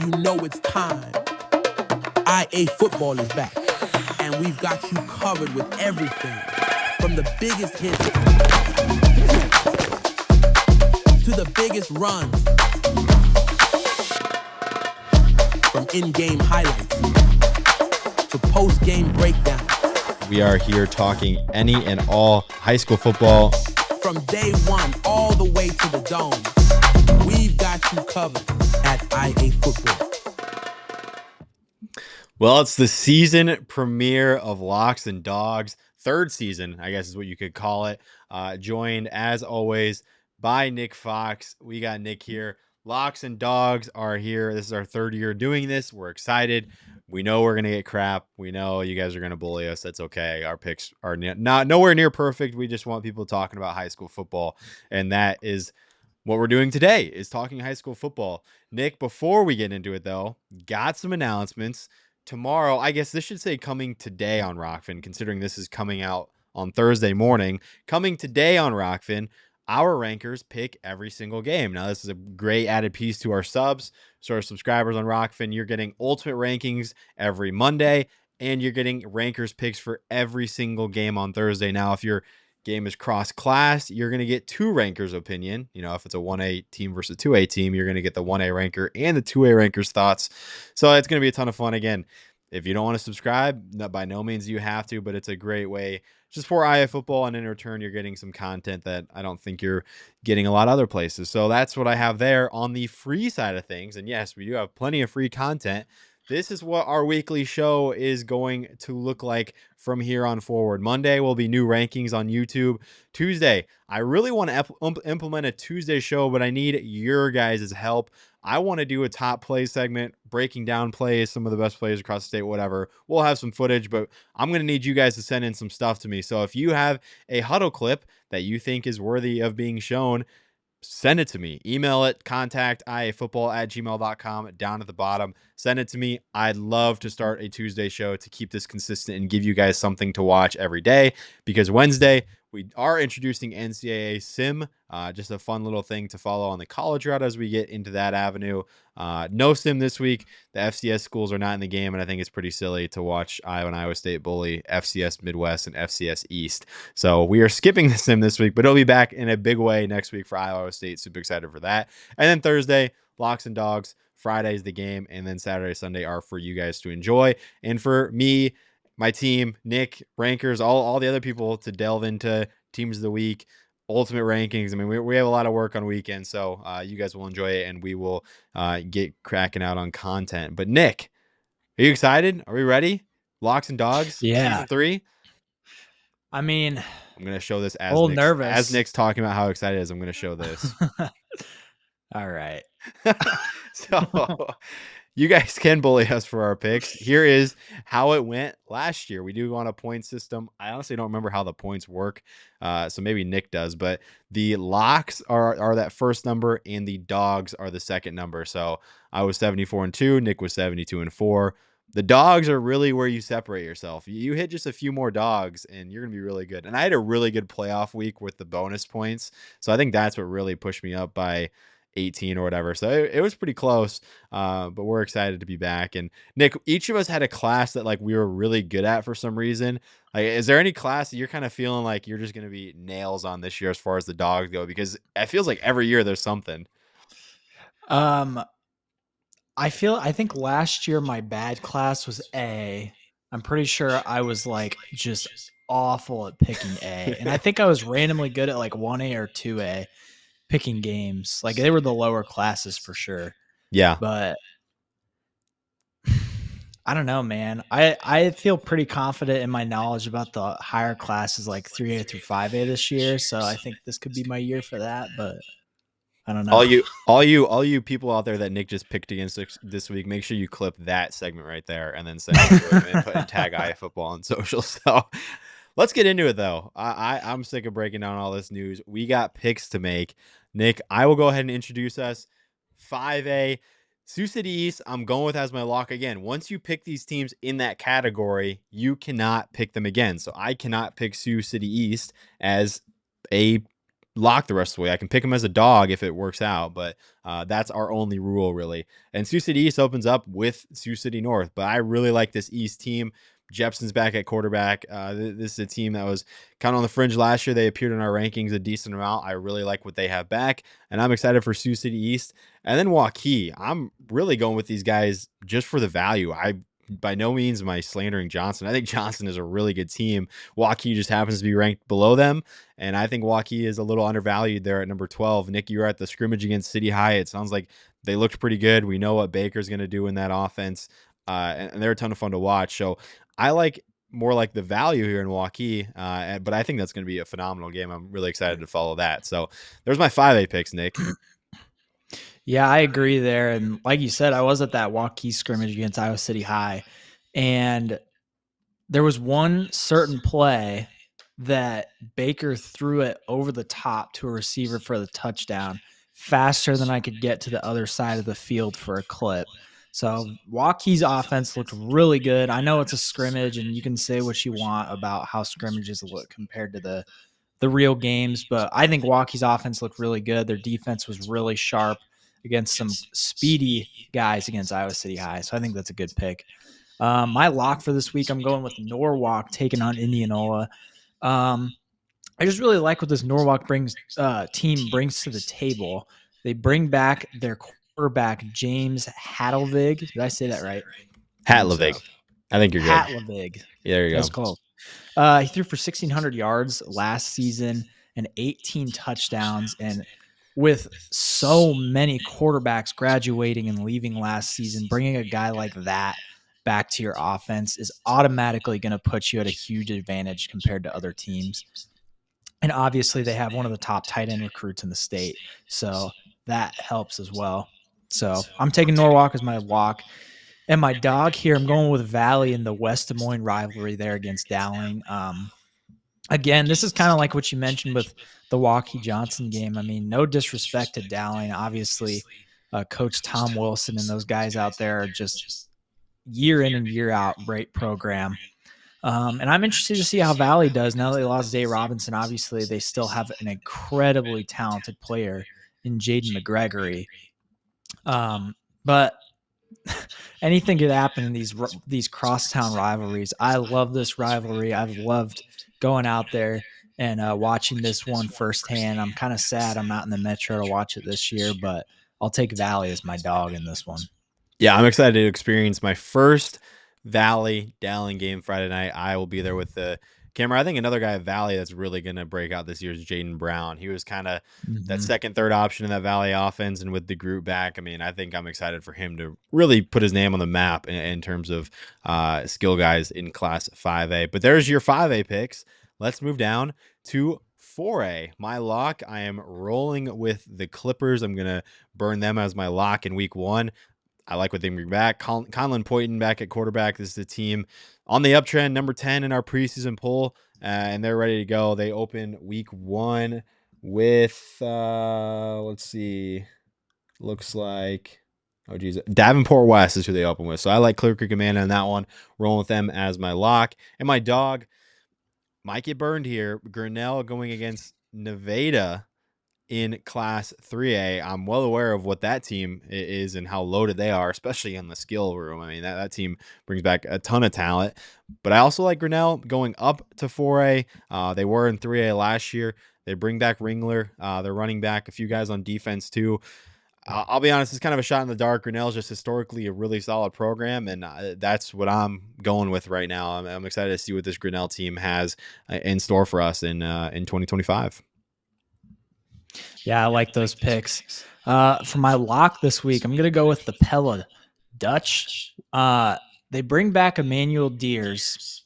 you know it's time. IAfootball is back, and we've got you covered with everything from the biggest hits to the biggest runs, from in-game highlights to post-game breakdowns. We are here talking any and all high school football. From day one all the way to the dome, we've got you covered at IAfootball. Well, it's the season premiere of Locks and Dogs. Third season, I guess is what you could call it. Joined, as always, by Nick Fox. We got Nick here. Locks and Dogs are here. This is our third year doing this. We're excited. We know we're going to get crap. We know you guys are going to bully us. That's okay. Our picks are not nowhere near perfect. We just want people talking about high school football. And that is what we're doing today, is talking high school football. Nick, before we get into it, though, got some announcements. Tomorrow, I guess this should say coming today on Rockfin, considering this is coming out on Thursday morning. Coming today on Rockfin, our rankers pick every single game. Now, this is a great added piece to our subs. So our subscribers on Rockfin, you're getting ultimate rankings every Monday, and you're getting rankers picks for every single game on Thursday. Now, if your game is cross-class, you're going to get two rankers' opinion. You know, if it's a 1A team versus a 2A team, you're going to get the 1A ranker and the 2A ranker's thoughts. So it's going to be a ton of fun. Again, if you don't want to subscribe, by no means you have to, but it's a great way just for IAfootball, and in return, you're getting some content that I don't think you're getting a lot of other places. So that's what I have there on the free side of things. And yes, we do have plenty of free content. This is what our weekly show is going to look like from here on forward. Monday will be new rankings on YouTube. Tuesday, I really want to implement a Tuesday show, but I need your guys' help. I want to do a top play segment, breaking down plays, some of the best plays across the state, whatever. We'll have some footage, but I'm going to need you guys to send in some stuff to me. So if you have a huddle clip that you think is worthy of being shown, send it to me. Email it, contact iafootball@gmail.com down at the bottom. Send it to me. I'd love to start a Tuesday show to keep this consistent and give you guys something to watch every day, because Wednesday we are introducing NCAA Sim, just a fun little thing to follow on the college route as we get into that avenue. No Sim this week. The FCS schools are not in the game, and I think it's pretty silly to watch Iowa and Iowa State bully FCS Midwest and FCS East. So we are skipping the Sim this week, but it'll be back in a big way next week for Iowa State. Super excited for that. And then Thursday, Locks and Dogs. Friday's the game, and then Saturday, Sunday are for you guys to enjoy. And for me, my team, Nick, rankers, all the other people to delve into teams of the week, ultimate rankings. I mean, we have a lot of work on weekends, so you guys will enjoy it, and we will get cracking out on content. But Nick, are you excited? Are we ready? Locks and Dogs, Yeah. season 3. I mean, I'm gonna show this as little Nick's, nervous. as Nick's talking about how excited he is. I'm gonna show this. All right. So you guys can bully us for our picks. Here is how it went last year. We do go on a point system. I honestly don't remember how the points work. So maybe Nick does, but the locks are that first number and the dogs are the second number. So I was 74-2. Nick was 72-4. The dogs are really where you separate yourself. You hit just a few more dogs and you're going to be really good. And I had a really good playoff week with the bonus points. So I think that's what really pushed me up by 18 or whatever. So it was pretty close, but we're excited to be back. And Nick, each of us had a class that like we were really good at for some reason. Like, is there any class that you're kind of feeling like you're just going to be nails on this year as far as the dogs go? Because it feels like every year there's something. I think last year my bad class was A. I'm pretty sure I was like just awful at picking A. And I think I was randomly good at like 1A or 2A picking games. Like they were the lower classes for sure. Yeah. But I don't know, man. I feel pretty confident in my knowledge about the higher classes like 3A through 5A this year. So I think this could be my year for that, but I don't know. All you people out there that Nick just picked against this week, make sure you clip that segment right there and then send it to him and tag IAfootball on social. So let's get into it though. I'm sick of breaking down all this news. We got picks to make. Nick, I will go ahead and introduce us. 5A, Sioux City East, I'm going with as my lock again. Once you pick these teams in that category, you cannot pick them again. So I cannot pick Sioux City East as a lock the rest of the way. I can pick him as a dog if it works out, but that's our only rule, really. And Sioux City East opens up with Sioux City North, but I really like this East team. Jepson's back at quarterback. This is a team that was kind of on the fringe last year. They appeared in our rankings a decent amount. I really like what they have back, and I'm excited for Sioux City East. And then Waukee. I'm really going with these guys just for the value. I by no means am I slandering Johnson. I think Johnson is a really good team. Waukee just happens to be ranked below them, and I think Waukee is a little undervalued there at number 12. Nick, you were at the scrimmage against City High. It sounds like they looked pretty good. We know what Baker's going to do in that offense, and they're a ton of fun to watch. So I like more like the value here in Waukee, but I think that's going to be a phenomenal game. I'm really excited to follow that. So there's my 5A picks, Nick. Yeah, I agree there. And like you said, I was at that Waukee scrimmage against Iowa City High, and there was one certain play that Baker threw it over the top to a receiver for the touchdown faster than I could get to the other side of the field for a clip. So Waukee's offense looked really good. I know it's a scrimmage, and you can say what you want about how scrimmages look compared to the real games, but I think Waukee's offense looked really good. Their defense was really sharp against some speedy guys against Iowa City High. So I think that's a good pick. My lock for this week, I'm going with Norwalk taking on Indianola. I just really like what this Norwalk team brings to the table. They bring back their quarterback, James Hadlevig. Did I say that right? Hatlevig. I think you're good. Hatlevig. Yeah, there you That's go. close. He threw for 1,600 yards last season and 18 touchdowns. And with so many quarterbacks graduating and leaving last season, bringing a guy like that back to your offense is automatically going to put you at a huge advantage compared to other teams. And obviously, they have one of the top tight end recruits in the state. So that helps as well. So I'm taking Norwalk as my lock. And my dog here, I'm going with Valley in the West Des Moines rivalry there against Dowling. Again, this is kind of like what you mentioned with the Waukee Johnson game. I mean, no disrespect to Dowling. Obviously, Coach Tom Wilson and those guys out there are just year in and year out great program. And I'm interested to see how Valley does now that they lost Zay Robinson. Obviously, they still have an incredibly talented player in Jaden McGregory. But anything could happen in these crosstown rivalries. I love this rivalry. I've loved going out there and watching this one firsthand. I'm kind of sad I'm not in the Metro to watch it this year, but I'll take Valley as my dog in this one. Yeah, I'm excited to experience my first Valley Dowling game Friday night. I will be there with the camera. I think another guy at Valley that's really going to break out this year is Jaden Brown. He was kind of that second, third option in that Valley offense, and with the group back, I mean, I think I'm excited for him to really put his name on the map in terms of skill guys in Class 5A. But there's your 5A picks. Let's move down to 4A. My lock, I am rolling with the Clippers. I'm going to burn them as my lock in week 1. I like what they bring back. Conlon Poyton back at quarterback. This is the team on the uptrend, number 10 in our preseason poll, and they're ready to go. They open week 1 with, let's see, looks like, oh, geez, Davenport West is who they open with. So I like Clear Creek Amanda on that one, rolling with them as my lock. And my dog might get burned here. Grinnell going against Nevada in Class 3A. I'm well aware of what that team is and how loaded they are, especially in the skill room. I mean, that team brings back a ton of talent. But I also like Grinnell going up to 4A. They were in 3A last year. They bring back Ringler. They're running back a few guys on defense too. I'll be honest, it's kind of a shot in the dark. Grinnell's just historically a really solid program, and that's what I'm going with right now. I'm excited to see what this Grinnell team has in store for us in 2025. Yeah, I like those picks. For my lock this week, I'm going to go with the Pella Dutch. They bring back Emmanuel Deers,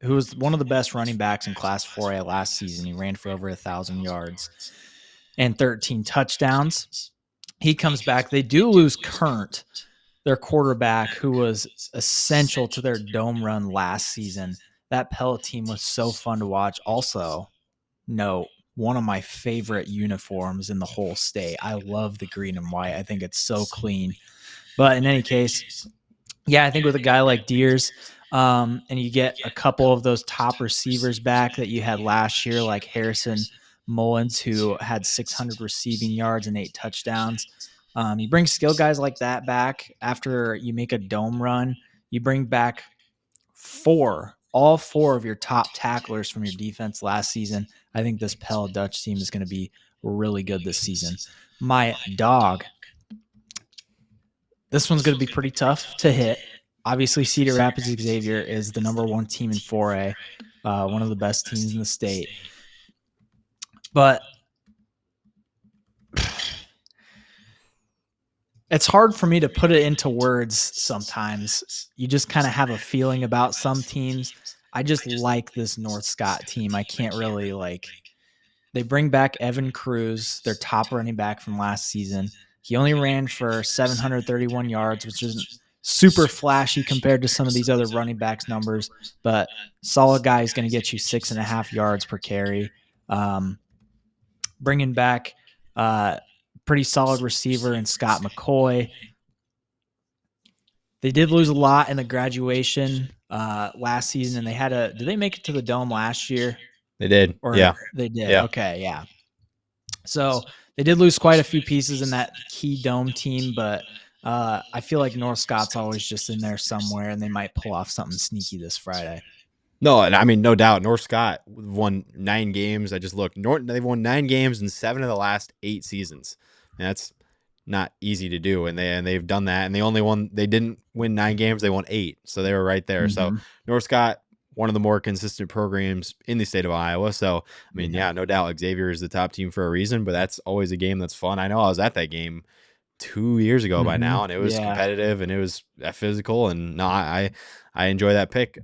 who was one of the best running backs in Class 4A last season. He ran for over 1,000 yards and 13 touchdowns. He comes back. They do lose Current, their quarterback, who was essential to their dome run last season. That Pella team was so fun to watch. Also, no, one of my favorite uniforms in the whole state. I love the green and white. I think it's so clean. But in any case, yeah, I think with a guy like Deers, and you get a couple of those top receivers back that you had last year, like Harrison Mullins, who had 600 receiving yards and 8 touchdowns. You bring skill guys like that back after you make a dome run. You bring back all four of your top tacklers from your defense last season. I think this Pell Dutch team is going to be really good this season. My dog, this one's going to be pretty tough to hit. Obviously, Cedar Rapids Xavier is the number 1 team in 4A, one of the best teams in the state. But it's hard for me to put it into words sometimes. You just kind of have a feeling about some teams. I just like this North Scott team. I can't really they bring back Evan Cruz, their top running back from last season. He only ran for 731 yards, which isn't super flashy compared to some of these other running backs numbers, but solid guy is going to get you 6.5 yards per carry. Bringing back pretty solid receiver in Scott McCoy. They did lose a lot in the graduation last season, and did they make it to the Dome last year? They did. Or yeah. They did. Yeah. Okay, yeah. So they did lose quite a few pieces in that key Dome team, but I feel like North Scott's always just in there somewhere, and they might pull off something sneaky this Friday. No, and I mean, no doubt, North Scott won 9 games. I just looked. They've won 9 games in 7 of the last 8 seasons. And that's not easy to do, and they've done that. And they didn't win 9 games. They won 8, so they were right there. So North Scott, one of the more consistent programs in the state of Iowa. So I mean, yeah, no doubt, Xavier is the top team for a reason. But that's always a game that's fun. I know I was at that game 2 years ago by now, and it was competitive and it was physical. And no, I enjoy that pick.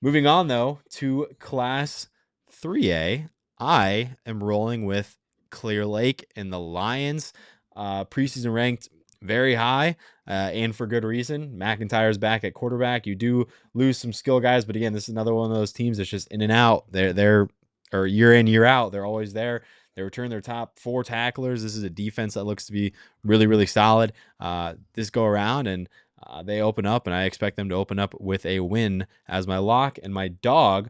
Moving on, though, to Class 3A, I am rolling with Clear Lake and the Lions. Preseason ranked very high, and for good reason. McIntyre's back at quarterback. You do lose some skill guys, but again, this is another one of those teams that's just in and out. They're or year in, year out. They're always there. They return their top 4 tacklers. This is a defense that looks to be really, really solid this go around, and they open up, and I expect them to open up with a win as my lock. And my dog,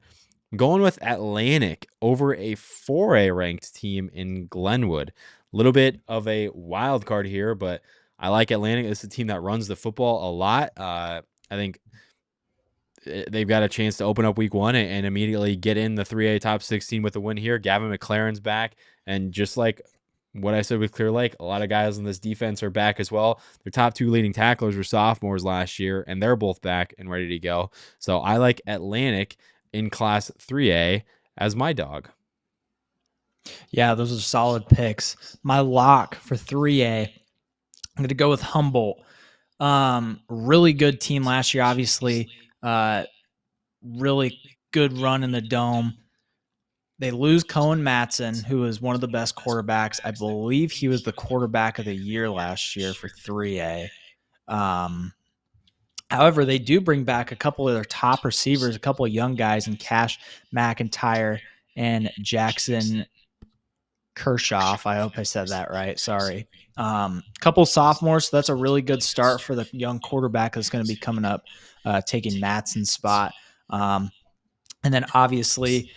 I'm going with Atlantic over a 4A ranked team in Glenwood. A little bit of a wild card here, but I like Atlantic. It's a team that runs the football a lot. I think they've got a chance to open up week 1 and immediately get in the 3A top 16 with a win here. Gavin McLaren's back, and just like what I said with Clear Lake, a lot of guys on this defense are back as well. Their top 2 leading tacklers were sophomores last year, and they're both back and ready to go. So I like Atlantic in Class 3A as my dog. Yeah, those are solid picks. My lock for 3A, I'm going to go with Humboldt. Really good team last year, obviously. Really good run in the Dome. They lose Cohen Matson, who is one of the best quarterbacks. I believe he was the quarterback of the year last year for 3A. However, they do bring back a couple of their top receivers, a couple of young guys in Cash McIntyre and Jackson Kershoff. I hope I said that right. Sorry. Couple sophomores, so that's a really good start for the young quarterback that's going to be coming up, taking Matson's spot. And then obviously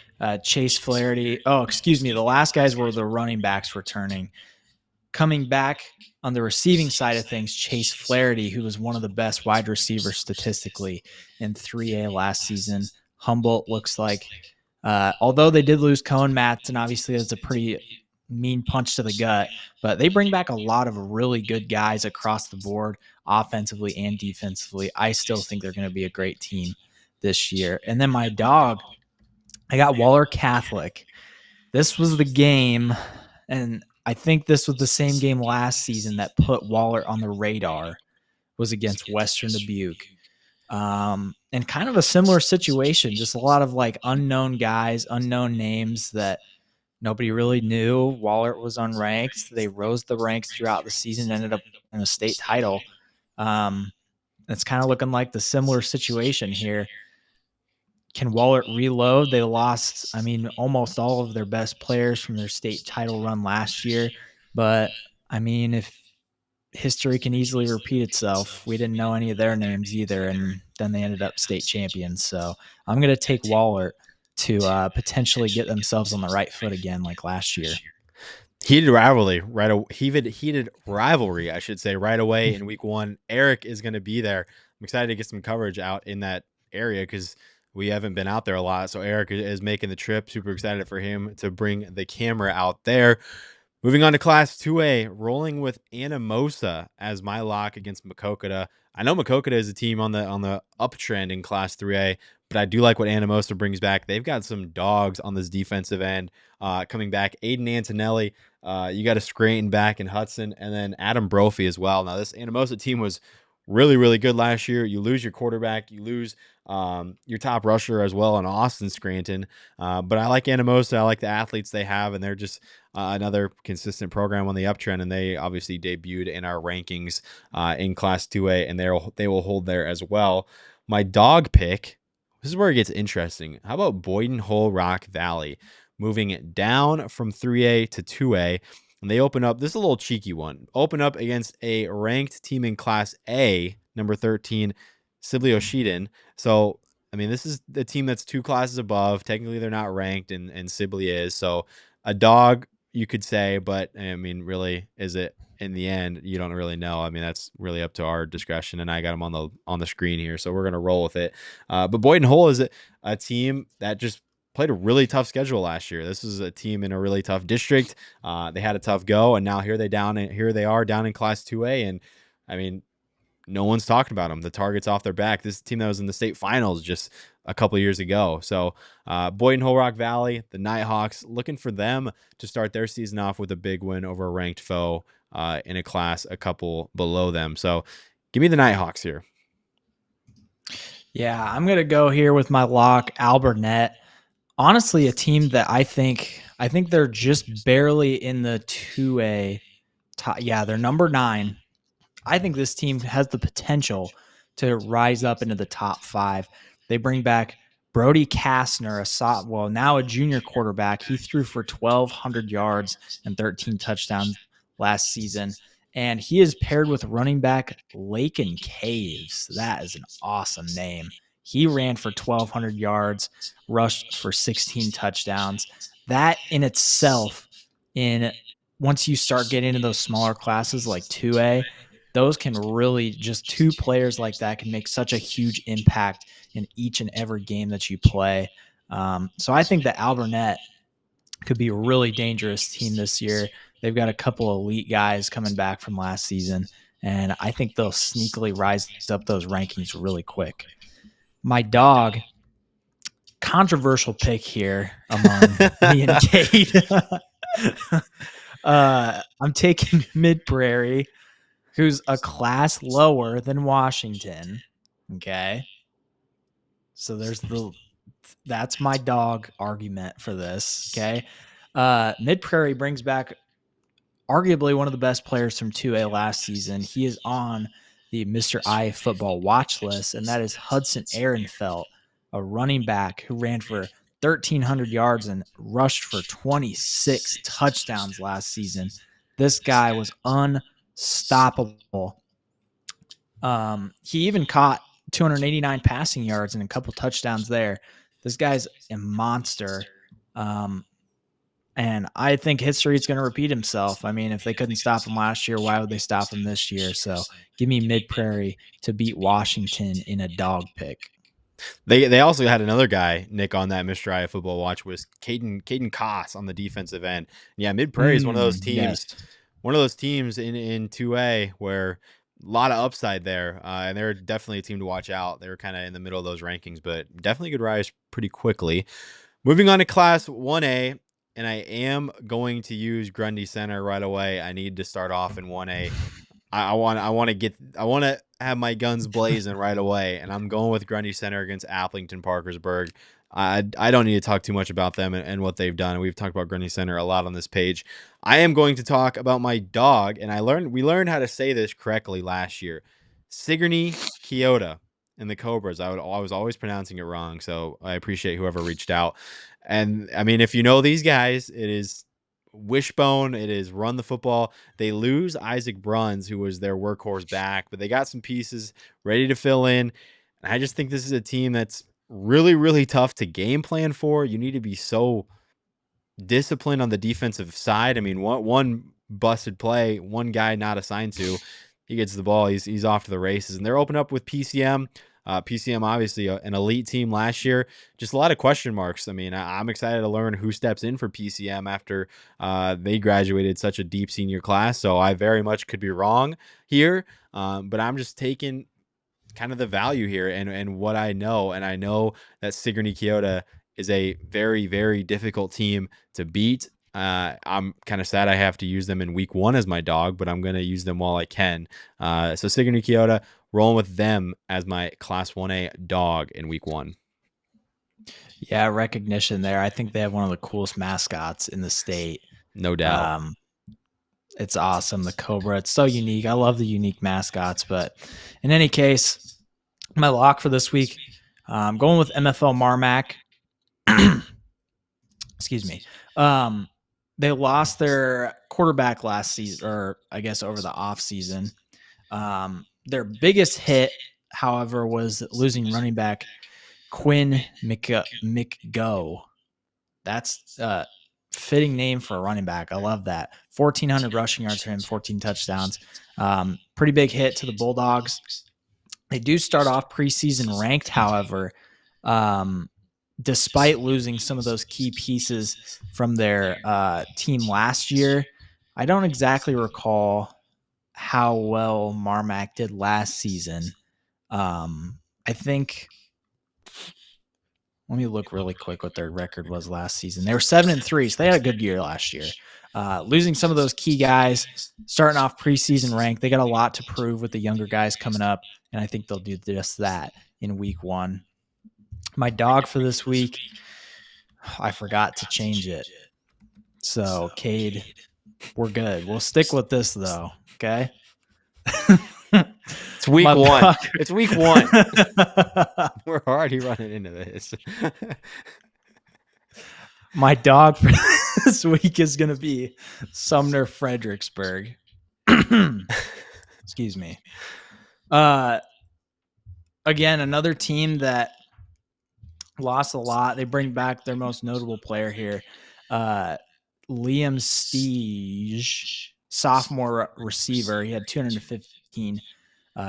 Chase Flaherty. Oh, excuse me. The last guys were the running backs returning. Coming back on the receiving side of things, Chase Flaherty, who was one of the best wide receivers statistically in 3A last season. Humboldt looks like, although they did lose Cohen Matson, obviously that's a pretty mean punch to the gut, but they bring back a lot of really good guys across the board, offensively and defensively. I still think they're going to be a great team this year. And then my dog, I got Waller Catholic. This was the game, and I think this was the same game last season that put Waller on the radar, was against Western Dubuque. And kind of a similar situation, just a lot of like unknown guys, unknown names that nobody really knew. Waller was unranked. They rose the ranks throughout the season, ended up in a state title. It's kind of looking like the similar situation here. Can Waller reload? They lost, almost all of their best players from their state title run last year. But, if history can easily repeat itself, we didn't know any of their names either, and then they ended up state champions. So I'm going to take Waller to potentially get themselves on the right foot again like last year. Heated rivalry, heated rivalry, I should say, right away in week 1. Eric is going to be there. I'm excited to get some coverage out in that area because we haven't been out there a lot. So Eric is making the trip. Super excited for him to bring the camera out there. Moving on to Class 2A, rolling with Anamosa as my lock against Makokata. I know Makokata is a team on the uptrend in Class 3A, but I do like what Anamosa brings back. They've got some dogs on this defensive end coming back. Aiden Antonelli, you got a Scranton back in Hudson, and then Adam Brophy as well. Now, this Anamosa team was really, really good last year. You lose your quarterback, you lose your top rusher as well in Austin Scranton. But I like Anamosa. I like the athletes they have, and they're just another consistent program on the uptrend, and they obviously debuted in our rankings in Class 2A, and they will hold there as well. My dog pick, this is where it gets interesting. How about Boyden Hull Rock Valley moving it down from 3A to 2A? And they open up, this is a little cheeky one, open up against a ranked team in Class A, number 13, Sibley Oshiden. So, I mean, this is the team that's 2 classes above. Technically, they're not ranked, and Sibley is. So, a dog, you could say, but I mean, really, is it in the end? You don't really know. I mean, that's really up to our discretion, and I got them on the screen here, so we're gonna roll with it. But Boyden Hull is a team that just played a really tough schedule last year. This is a team in a really tough district. They had a tough go, and now here they are down in Class 2A, and I mean, no one's talking about them. The target's off their back. This team that was in the state finals just a couple years ago. So Boyden Hull Rock Valley, the Nighthawks, looking for them to start their season off with a big win over a ranked foe in a class a couple below them. So give me the Nighthawks here. Yeah, I'm going to go here with my lock, Alburnett. Honestly, a team that I think they're just barely in the 2A top. Yeah, they're number 9. I think this team has the potential to rise up into the top 5. They bring back Brody Kastner, now a junior quarterback. He threw for 1,200 yards and 13 touchdowns last season. And he is paired with running back Laken Caves. That is an awesome name. He ran for 1,200 yards, rushed for 16 touchdowns. That in itself, once you start getting into those smaller classes like 2A, those can really, just 2 players like that can make such a huge impact in each and every game that you play. So I think that Alburnett could be a really dangerous team this year. They've got a couple elite guys coming back from last season, and I think they'll sneakily rise up those rankings really quick. My dog, controversial pick here among me and Kate. I'm taking Mid Prairie, who's a class lower than Washington. Okay. So that's my dog argument for this. Okay. Mid Prairie brings back arguably one of the best players from 2A last season. He is on the Mr. IAfootball watch list, and that is Hudson Ehrenfeld, a running back who ran for 1,300 yards and rushed for 26 touchdowns last season. This guy was unstoppable. He even caught 289 passing yards and a couple touchdowns there. This guy's a monster. And I think history is going to repeat himself. I mean, if they couldn't stop him last year, why would they stop him this year? So give me Mid Prairie to beat Washington in a dog pick. They also had another guy, Nick, on that Mr. IAfootball watch was Caden Koss on the defensive end. Yeah, Mid Prairie is one of those teams. Yes. One of those teams in 2A where a lot of upside there, and they're definitely a team to watch out. They were kind of in the middle of those rankings, but definitely could rise pretty quickly. Moving on to Class 1A, and I am going to use Grundy Center right away. I need to start off in 1A. I want to have my guns blazing right away, and I'm going with Grundy Center against Applington Parkersburg. I don't need to talk too much about them and what they've done. We've talked about Grundy Center a lot on this page. I am going to talk about my dog, and we learned how to say this correctly last year. Sigourney Kyoto and the Cobras. I was always pronouncing it wrong, so I appreciate whoever reached out. And I mean, if you know these guys, it is wishbone. It is run the football. They lose Isaac Bruns, who was their workhorse back, but they got some pieces ready to fill in. And I just think this is a team that's really, really tough to game plan for. You need to be so disciplined on the defensive side. I mean, one busted play, one guy not assigned to, he gets the ball, he's off to the races. And they're open up with PCM. PCM, obviously, an elite team last year. Just a lot of question marks. I mean, I'm excited to learn who steps in for PCM after they graduated such a deep senior class. So I very much could be wrong here, but I'm just taking kind of the value here and what I know. And I know that Sigourney Kyoto is a very, very difficult team to beat. I'm kind of sad I have to use them in week 1 as my dog, but I'm going to use them while I can. So Sigourney Kyoto, rolling with them as my Class 1A dog in week 1. Yeah, recognition there. I think they have one of the coolest mascots in the state. No doubt. It's awesome. The Cobra. It's so unique. I love the unique mascots. But in any case, my lock for this week, I'm going with MFL Marmac. Excuse me. They lost their quarterback last season, or I guess over the off season. Their biggest hit, however, was losing running back Quinn McGo. That's a fitting name for a running back. I love that. 1,400 rushing yards for him, 14 touchdowns. Pretty big hit to the Bulldogs. They do start off preseason ranked, however, despite losing some of those key pieces from their team last year. I don't exactly recall how well Marmac did last season. I think, let me look really quick what their record was last season. They were 7-3, so they had a good year last year. Losing some of those key guys, starting off preseason ranked, they got a lot to prove with the younger guys coming up, and I think they'll do just that in week 1. My dog for this week, I forgot to change it. So, Cade, we're good. We'll stick with this, though, okay? It's week 1. It's week 1. We're already running into this. My dog for this week is going to be Sumner Fredericksburg. Excuse me. Again, another team that lost a lot. They bring back their most notable player here, Liam Steege, sophomore receiver. He had 215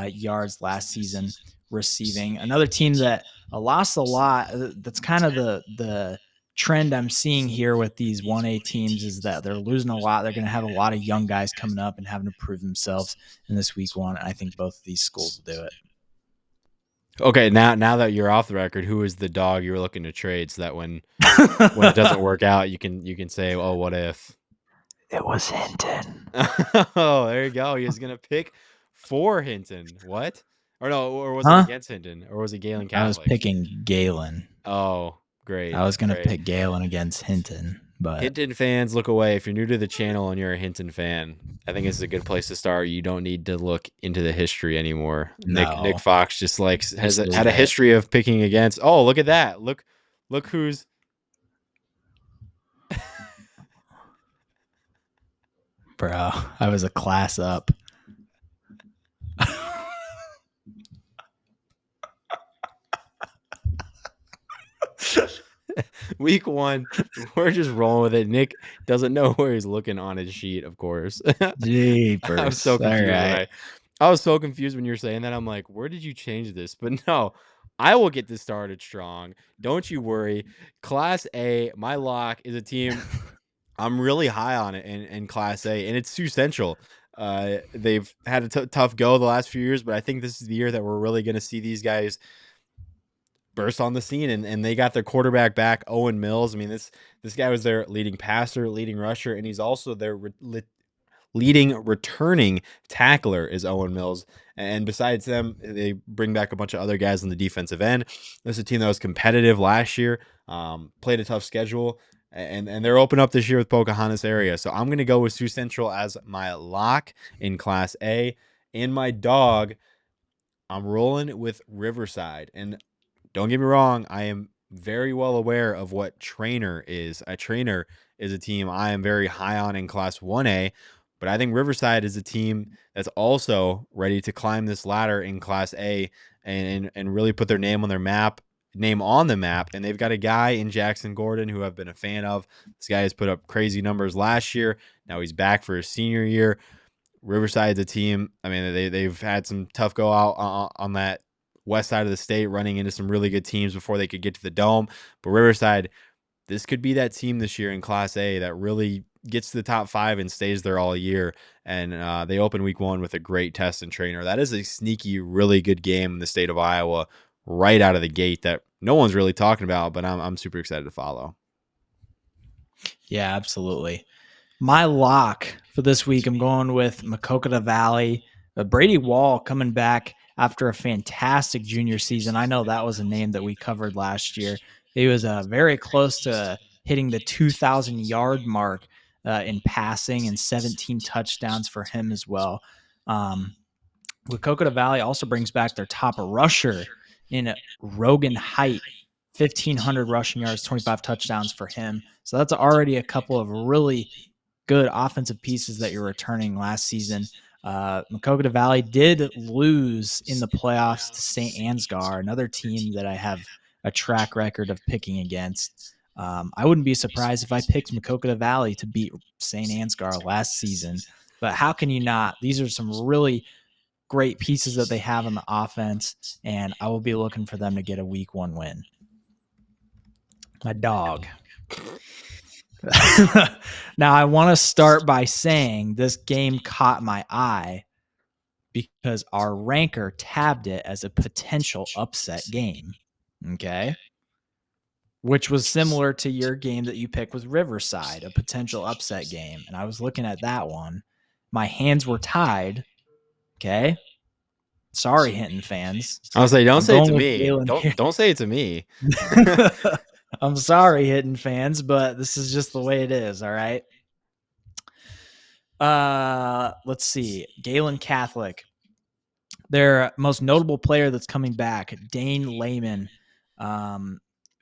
yards last season receiving. Another team that lost a lot. That's kind of the trend I'm seeing here with these 1A teams, is that they're losing a lot. They're going to have a lot of young guys coming up and having to prove themselves in this week 1. And I think both of these schools will do it. Okay, now that you're off the record, who is the dog you're looking to trade, so that when it doesn't work out, you can say, "Oh, what if?" It was Hinton. Oh, there you go. He was gonna pick for Hinton. What? Or no? Or was it against Hinton? Or was it Galen Catholic? I was picking Galen. Oh, great. I was gonna pick Galen against Hinton, but Hinton fans, look away. If you're new to the channel and you're a Hinton fan, I think this is a good place to start. You don't need to look into the history anymore. No. Nick Fox just had a history of picking against. Oh, look at that! Look who's. Bro, I was a class up. Week 1, we're just rolling with it. Nick doesn't know where he's looking on his sheet, of course. Jeepers. I was so confused. Right. I was so confused when you were saying that. I'm like, where did you change this? But no, I will get this started strong. Don't you worry. Class A, my lock is a team I'm really high on it in Class A, and it's Sioux Central. They've had a tough go the last few years, but I think this is the year that we're really going to see these guys burst on the scene, and they got their quarterback back, Owen Mills. I mean, this guy was their leading passer, leading rusher, and he's also their leading returning tackler is Owen Mills. And besides them, they bring back a bunch of other guys on the defensive end. This is a team that was competitive last year, played a tough schedule, and they're open up this year with Pocahontas area. So I'm going to go with Sioux Central as my lock in Class A. And my dog, I'm rolling with Riverside. And don't get me wrong, I am very well aware of what Trainer is. Trainer is a team I am very high on in Class 1A, but I think Riverside is a team that's also ready to climb this ladder in Class A and really put their name on their map name on the map, and they've got a guy in Jackson Gordon who I've been a fan of. This guy has put up crazy numbers last year. Now he's back for his senior year. Riverside's a team. I mean, they've had some tough go out on that west side of the state, running into some really good teams before they could get to the Dome. But Riverside, this could be that team this year in Class A that really gets to the top 5 and stays there all year. And they open week 1 with a great test and trainer. That is a sneaky, really good game in the state of Iowa right out of the gate that no one's really talking about, but I'm super excited to follow. Yeah, absolutely. My lock for this week, I'm going with Maquoketa Valley. Brady Wall coming back after a fantastic junior season. I know that was a name that we covered last year. He was very close to hitting the 2,000-yard mark in passing, and 17 touchdowns for him as well. Maquoketa Valley also brings back their top rusher in Rogan Height, 1,500 rushing yards, 25 touchdowns for him. So that's already a couple of really good offensive pieces that you're returning last season. Maquoketa Valley did lose in the playoffs to St. Ansgar, another team that I have a track record of picking against. I wouldn't be surprised if I picked Maquoketa Valley to beat St. Ansgar last season, but how can you not? These are some really great pieces that they have on the offense, and I will be looking for them to get a week 1 win. My dog. Now, I want to start by saying this game caught my eye because our ranker tabbed it as a potential upset game. Okay. Which was similar to your game that you picked with Riverside, a potential upset game. And I was looking at that one. My hands were tied. Okay. Sorry, Hinton fans. I was like, don't I'm say it to going with me. Galen here. Don't say it to me. I'm sorry, Hinton fans, but this is just the way it is. All right. Let's see. Galen Catholic. Their most notable player that's coming back, Dane Lehman,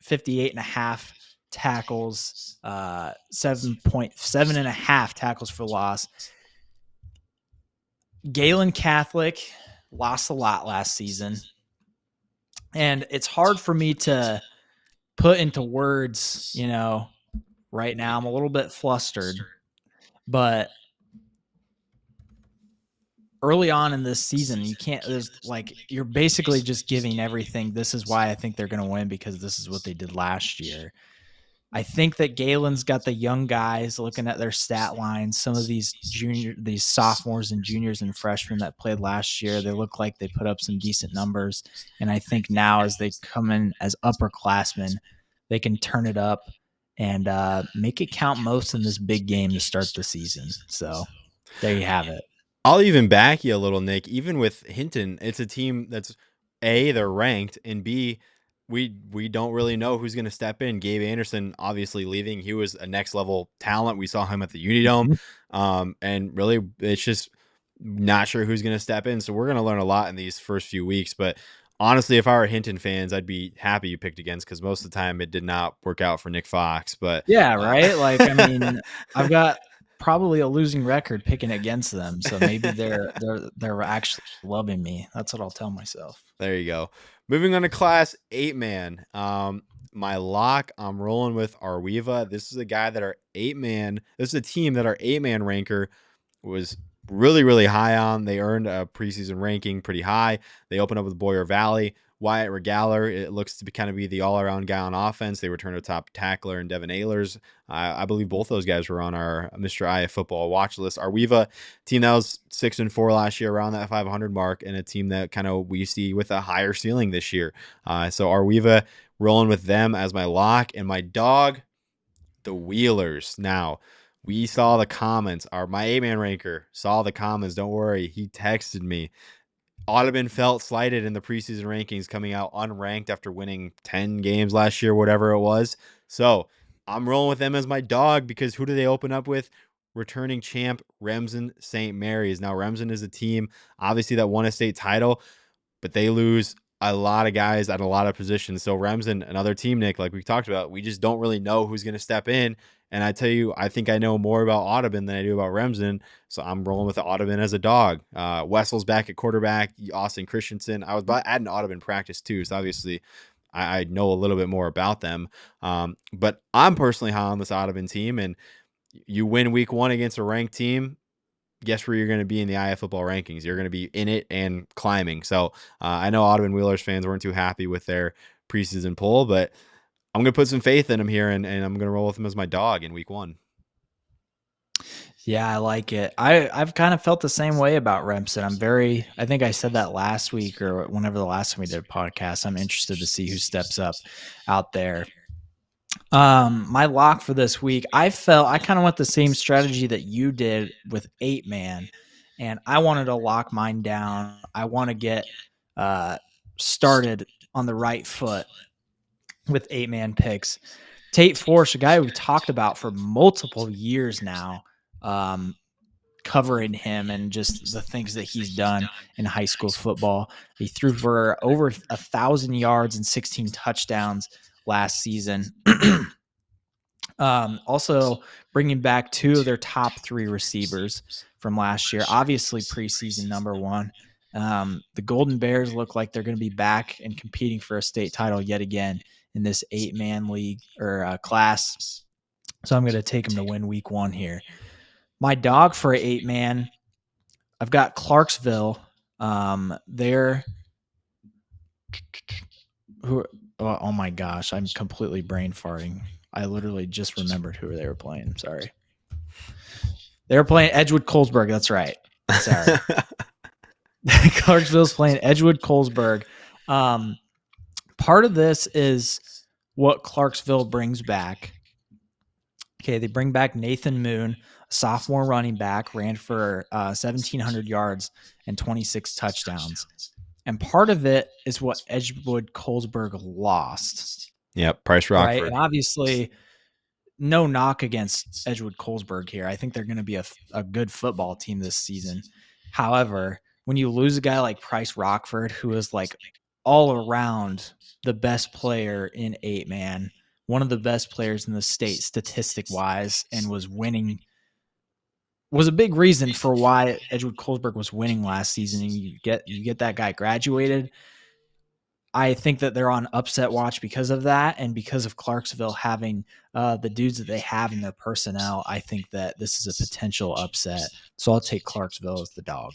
58 and a half tackles, 7.7 and a half tackles for loss. Galen Catholic lost a lot last season, and it's hard for me to put into words, right now. I'm a little bit flustered, but early on in this season, you're basically just giving everything. This is why I think they're going to win, because this is what they did last year. I think that Galen's got the young guys looking at their stat lines. Some of these sophomores and juniors and freshmen that played last year, they look like they put up some decent numbers. And I think now as they come in as upperclassmen, they can turn it up and make it count most in this big game to start the season. So there you have it. I'll even back you a little, Nick. Even with Hinton, it's a team that's A, they're ranked, and B, we don't really know who's going to step in. Gabe Anderson obviously leaving. He was a next level talent. We saw him at the Unidome. And really, it's just not sure who's going to step in. So we're going to learn a lot in these first few weeks. But honestly, if I were Hinton fans, I'd be happy you picked against, because most of the time it did not work out for Nick Fox. But yeah, right. Like, I mean, I've got probably a losing record picking against them, so maybe they're actually loving me. That's what I'll tell myself. There you go. Moving on to Class 8-man. My lock, I'm rolling with Arweva. This is a guy that this is a team that our 8-man ranker was really, really high on. They earned a preseason ranking pretty high. They opened up with Boyer Valley. Wyatt Regaler, it looks to kind of be the all-around guy on offense. They returned a top tackler in Devin Ehlers. I believe both those guys were on our Mr. IAfootball watch list. Arweva, team that was 6-4 last year, around that 500 mark, and a team that kind of we see with a higher ceiling this year. So Arweva, rolling with them as my lock. And my dog, the Wheelers. Now, we saw the comments. My 8-man ranker saw the comments. Don't worry. He texted me. Audubon felt slighted in the preseason rankings, coming out unranked after winning 10 games last year, whatever it was. So I'm rolling with them as my dog, because who do they open up with? Returning champ Remsen St. Mary's. Now, Remsen is a team, obviously, that won a state title, but they lose a lot of guys at a lot of positions. So Remsen, another team, Nick, like we talked about, we just don't really know who's going to step in. And I tell you, I think I know more about Audubon than I do about Remsen. So I'm rolling with Audubon as a dog. Wessel's back at quarterback. Austin Christensen. I was about adding Audubon practice too. So obviously I know a little bit more about them. But I'm personally high on this Audubon team, and you win week 1 against a ranked team. Guess where you're going to be in the IAfootball rankings? You're going to be in it and climbing. So I know Audubon Wheelers fans weren't too happy with their preseason poll, but I'm going to put some faith in them here, and I'm going to roll with them as my dog in week 1. Yeah, I like it. I've kind of felt the same way about Remsen. I think I said that last week or whenever the last time we did a podcast. I'm interested to see who steps up out there. My lock for this week, I kind of went the same strategy that you did with 8-man, and I wanted to lock mine down. I want to get started on the right foot with 8-man picks. Tate Forsch, a guy we've talked about for multiple years now, covering him and just the things that he's done in high school football. He threw for over 1,000 yards and 16 touchdowns last season. Also bringing back 2 of their top 3 receivers from last year, obviously preseason number 1. The Golden Bears look like they're going to be back and competing for a state title yet again in this 8-man league or class. So I'm going to take them to win week 1 here. My dog for 8-man, I've got Clarksville. They're who? Oh my gosh, I'm completely brain farting. I literally just remembered who they were playing. I'm sorry. They were playing Edgewood Colesburg. That's right. Sorry. Clarksville's playing Edgewood Colesburg. Part of this is what Clarksville brings back. Okay, they bring back Nathan Moon, a sophomore running back, ran for 1,700 yards and 26 touchdowns. And part of it is what Edgewood Colesburg lost. Yep, Price Rockford. Right? And obviously, no knock against Edgewood Colesburg here. I think they're going to be a good football team this season. However, when you lose a guy like Price Rockford, who is like all around the best player in 8-man, one of the best players in the state statistic-wise, and was a big reason for why Edgewood Colesburg was winning last season, and you get that guy graduated. I think that they're on upset watch because of that, and because of Clarksville having the dudes that they have in their personnel. I think that this is a potential upset. So I'll take Clarksville as the dog.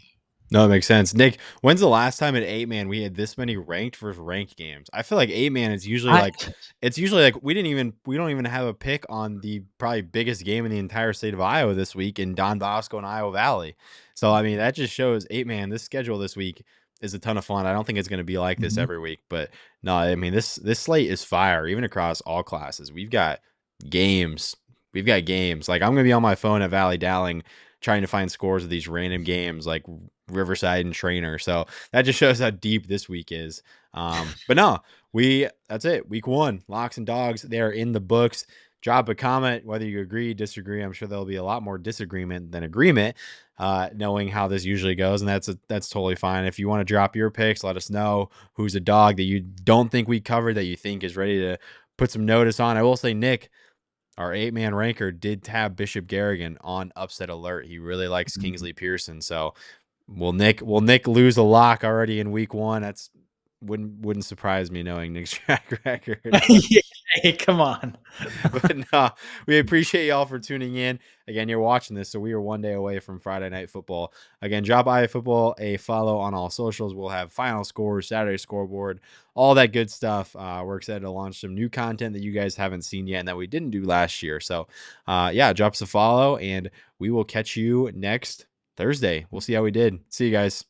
No, it makes sense. Nick, when's the last time at 8-man we had this many ranked versus ranked games? I feel like 8-man is usually we don't even have a pick on the probably biggest game in the entire state of Iowa this week in Don Bosco and Iowa Valley. So I mean, that just shows 8-man, this schedule this week is a ton of fun. I don't think it's going to be like this every week, but no, I mean, this slate is fire, even across all classes. We've got games. Like, I'm going to be on my phone at Valley Dowling trying to find scores of these random games like Riverside and Trainer. So that just shows how deep this week is. But no, that's it. Week 1, locks and dogs, they're in the books. Drop a comment whether you agree, disagree. I'm sure there'll be a lot more disagreement than agreement, knowing how this usually goes, and that's totally fine. If you want to drop your picks, let us know who's a dog that you don't think we covered that you think is ready to put some notice on. I will say, Nick, our 8-man ranker did tab Bishop Garrigan on upset alert. He really likes Kingsley Pearson. So will Nick lose a lock already in week 1? That's wouldn't surprise me knowing Nick's track record. Hey, come on. But no, we appreciate y'all for tuning in. Again, you're watching this, so we are one day away from Friday Night Football. Again, drop IAfootball a follow on all socials. We'll have final scores, Saturday scoreboard, all that good stuff. We're excited to launch some new content that you guys haven't seen yet and that we didn't do last year. So, yeah, drop us a follow, and we will catch you next Thursday. We'll see how we did. See you guys.